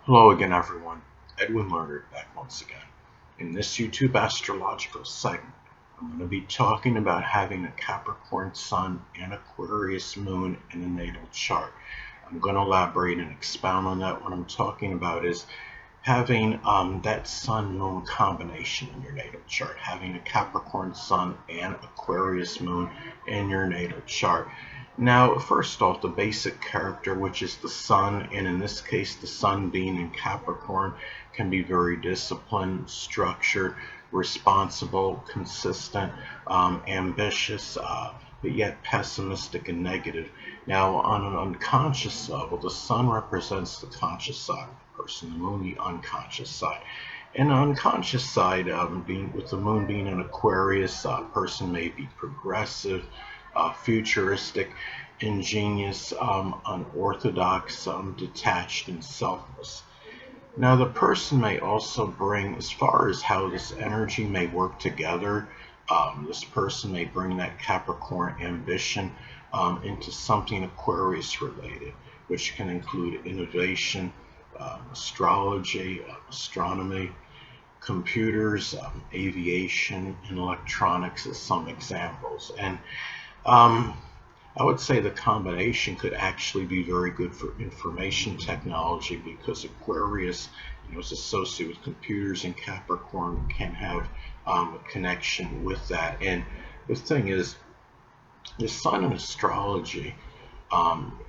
Hello again, everyone. Edwin Learnard back once again. In this YouTube astrological segment, I'm going to be talking about having a Capricorn Sun and Aquarius Moon in a natal chart. I'm going to elaborate and expound on that. What I'm talking about is having that Sun Moon combination in your natal chart, having a Capricorn Sun and Aquarius Moon in your natal chart. Now, first off, the basic character, which is the Sun, and in this case, the Sun being in Capricorn, can be very disciplined, structured, responsible, consistent, ambitious, but yet pessimistic and negative. Now, on an unconscious level, the Sun represents the conscious side of the person, the Moon the unconscious side. And the unconscious side, being with the Moon being an Aquarius, a person may be progressive, futuristic, ingenious, unorthodox, detached, and selfless. Now, the person may also bring, as far as how this energy may work together, this person may bring that Capricorn ambition into something Aquarius related, which can include innovation, astrology, astronomy, computers, aviation, and electronics as some examples. And um, I would say the combination could actually be very good for information technology because Aquarius, is associated with computers, and Capricorn can have a connection with that. And the thing is, the Sun in astrology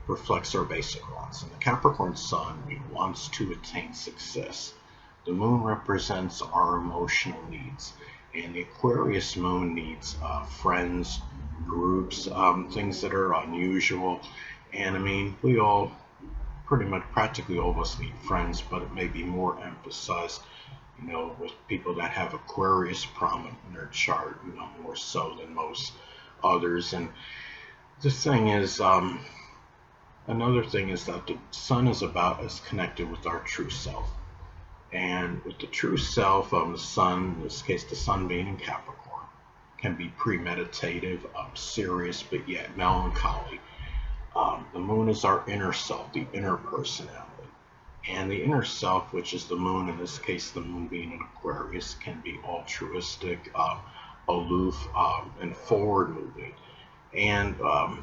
reflects our basic wants, and the Capricorn Sun wants to attain success. The Moon represents our emotional needs, and the Aquarius Moon needs friends, groups, things that are unusual. And I mean, we all pretty much, practically all of us need friends, but it may be more emphasized, with people that have Aquarius prominent in their chart, more so than most others. And the thing is, another thing is that the Sun is connected with our true self. And with the true self, the Sun, in this case, the Sun being in Capricorn, can be premeditative, serious, but yet melancholy. The Moon is our inner self, the inner personality. And the inner self, which is the Moon, in this case, the Moon being in Aquarius, can be altruistic, aloof, and forward moving. And the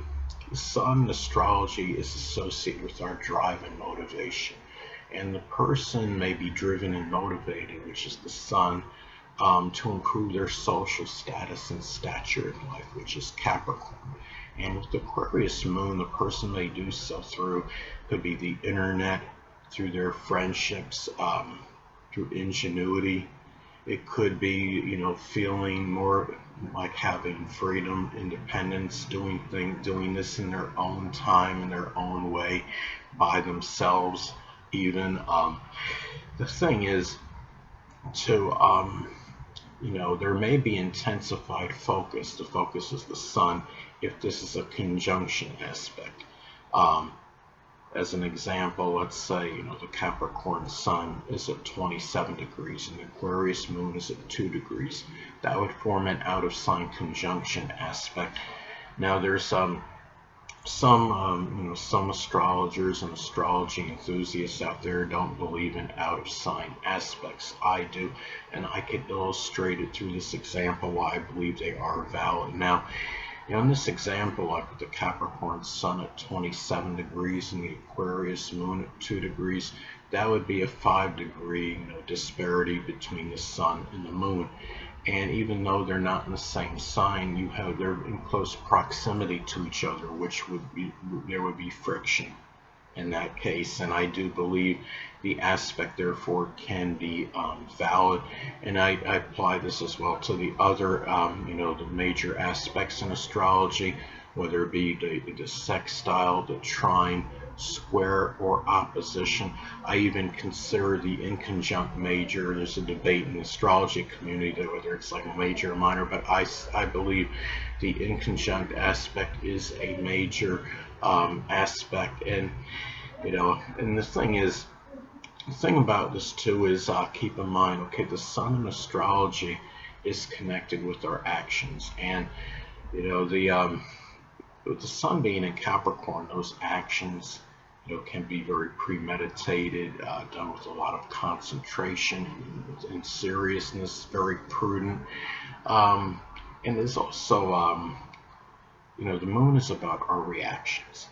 Sun in astrology is associated with our drive and motivation. And the person may be driven and motivated, which is the Sun, to improve their social status and stature in life, which is Capricorn. And with the Aquarius Moon, the person may do so could be the internet, through their friendships, through ingenuity. It could be, feeling more like having freedom, independence, doing this in their own time, in their own way, by themselves. Even the thing is to there may be intensified focus. The focus is the Sun if this is a conjunction aspect. As an example, let's say the Capricorn Sun is at 27 degrees and the Aquarius Moon is at 2 degrees. That would form an out of sign conjunction aspect. Now there's some astrologers and astrology enthusiasts out there don't believe in out of sign aspects. I do, and I can illustrate it through this example why I believe they are valid. Now, in this example, like with the Capricorn Sun at 27 degrees and the Aquarius Moon at 2 degrees, that would be a 5-degree disparity between the Sun and the Moon. And even though they're not in the same sign, they're in close proximity to each other, which there would be friction in that case. And I do believe the aspect therefore can be valid. And I apply this as well to the other, the major aspects in astrology, whether it be the sextile, the trine, square, or opposition. I even consider the inconjunct major. There's a debate in the astrology community whether it's like a major or minor, but I believe the inconjunct aspect is a major aspect. And and the thing about this too is keep in mind, okay, the Sun in astrology is connected with our actions, and with the Sun being in Capricorn, those actions can be very premeditated, done with a lot of concentration and seriousness, very prudent. Um, and there's also, the moon is about our reactions.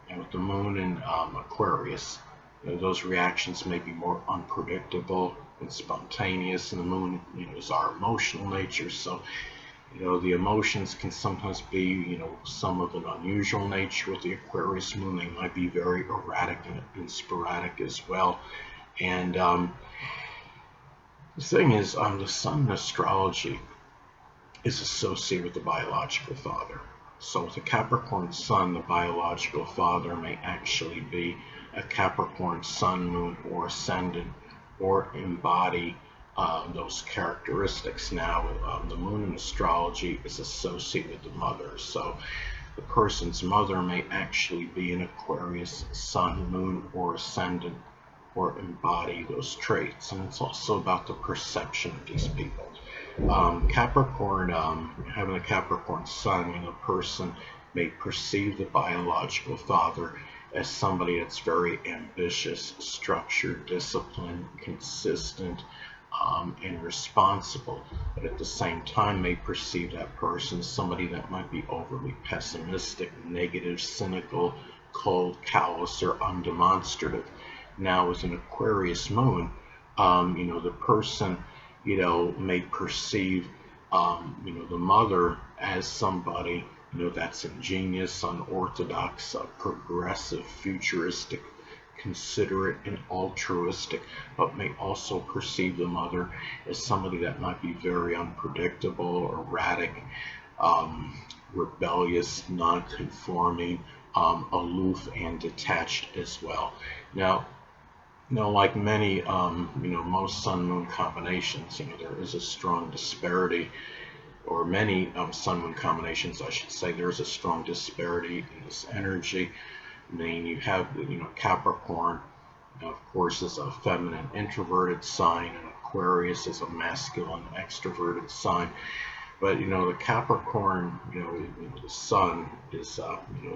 And with the moon in Aquarius, those reactions may be more unpredictable and spontaneous, and the moon, is our emotional nature. So, the emotions can sometimes be, some of an unusual nature with the Aquarius moon. They might be very erratic and sporadic as well. And the thing is, the sun in astrology is associated with the biological father. So with a Capricorn sun, the biological father may actually be a Capricorn sun, moon, or ascendant, or embody those characteristics. Now, the moon in astrology is associated with the mother. So the person's mother may actually be an Aquarius sun, moon, or ascendant, or embody those traits. And it's also about the perception of these people. Capricorn, having a Capricorn sun, a person may perceive the biological father as somebody that's very ambitious, structured, disciplined, consistent, and responsible, but at the same time may perceive that person as somebody that might be overly pessimistic, negative, cynical, cold, callous, or undemonstrative. Now, with an Aquarius moon, the person may perceive, the mother as somebody, that's ingenious, unorthodox, progressive, futuristic, considerate, and altruistic, but may also perceive the mother as somebody that might be very unpredictable, erratic, rebellious, non-conforming, aloof, and detached as well. Now, like many, most sun-moon combinations, there is a strong disparity, or many sun-moon combinations, I should say, there's a strong disparity in this energy. I mean, you have, Capricorn, of course, is a feminine introverted sign, and Aquarius is a masculine extroverted sign. But the Capricorn, the sun is,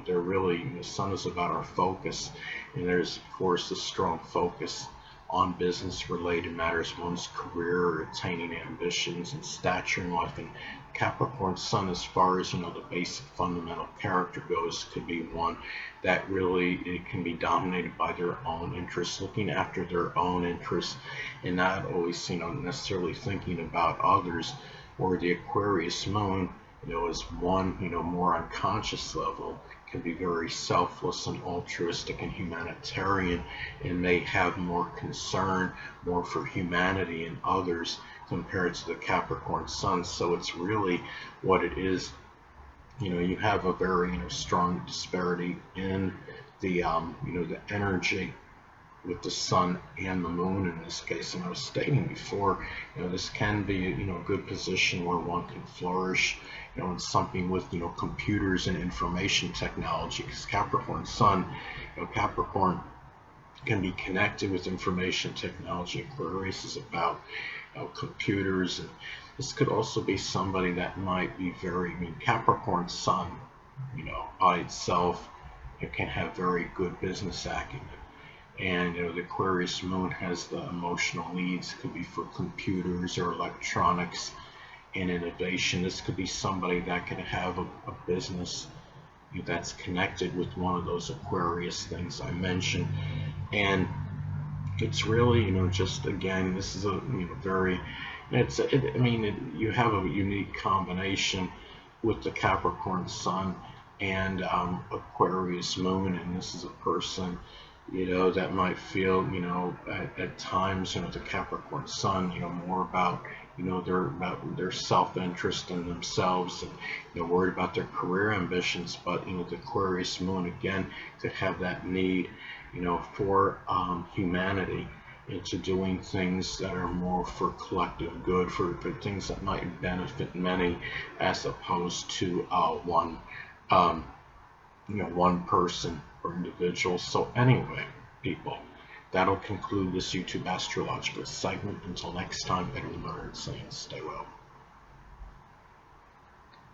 they're really, the sun is about our focus, and there's of course a strong focus on business-related matters, one's career, attaining ambitions and stature in life. And Capricorn sun, as far as the basic fundamental character goes, could be one that really, it can be dominated by their own interests, looking after their own interests, and not always necessarily thinking about others. Or the Aquarius moon, is one, more unconscious level, can be very selfless and altruistic and humanitarian, and may have more concern, more for humanity and others compared to the Capricorn sun. So it's really what it is. You have a very, strong disparity in the, the energy with the sun and the moon in this case. And I was stating before, this can be, a good position where one can flourish, in something with, computers and information technology, because Capricorn sun, Capricorn can be connected with information technology. Aquarius is about, computers, and this could also be somebody that might be very, Capricorn sun, by itself, it can have very good business acumen. And the Aquarius moon has the emotional needs. It could be for computers or electronics and innovation. This could be somebody that can have a business that's connected with one of those Aquarius things I mentioned. And it's really, just again, this is a very, you have a unique combination with the Capricorn sun and Aquarius moon, and this is a person that might feel, at times, the Capricorn sun, more about, their self-interest in themselves, and worried about their career ambitions. But, the Aquarius moon, again, could have that need, for humanity, into doing things that are more for collective good, for things that might benefit many, as opposed to one, one person or individual. So anyway, people, that'll conclude this YouTube astrological segment. Until next time, Edwin Learnard saying stay well.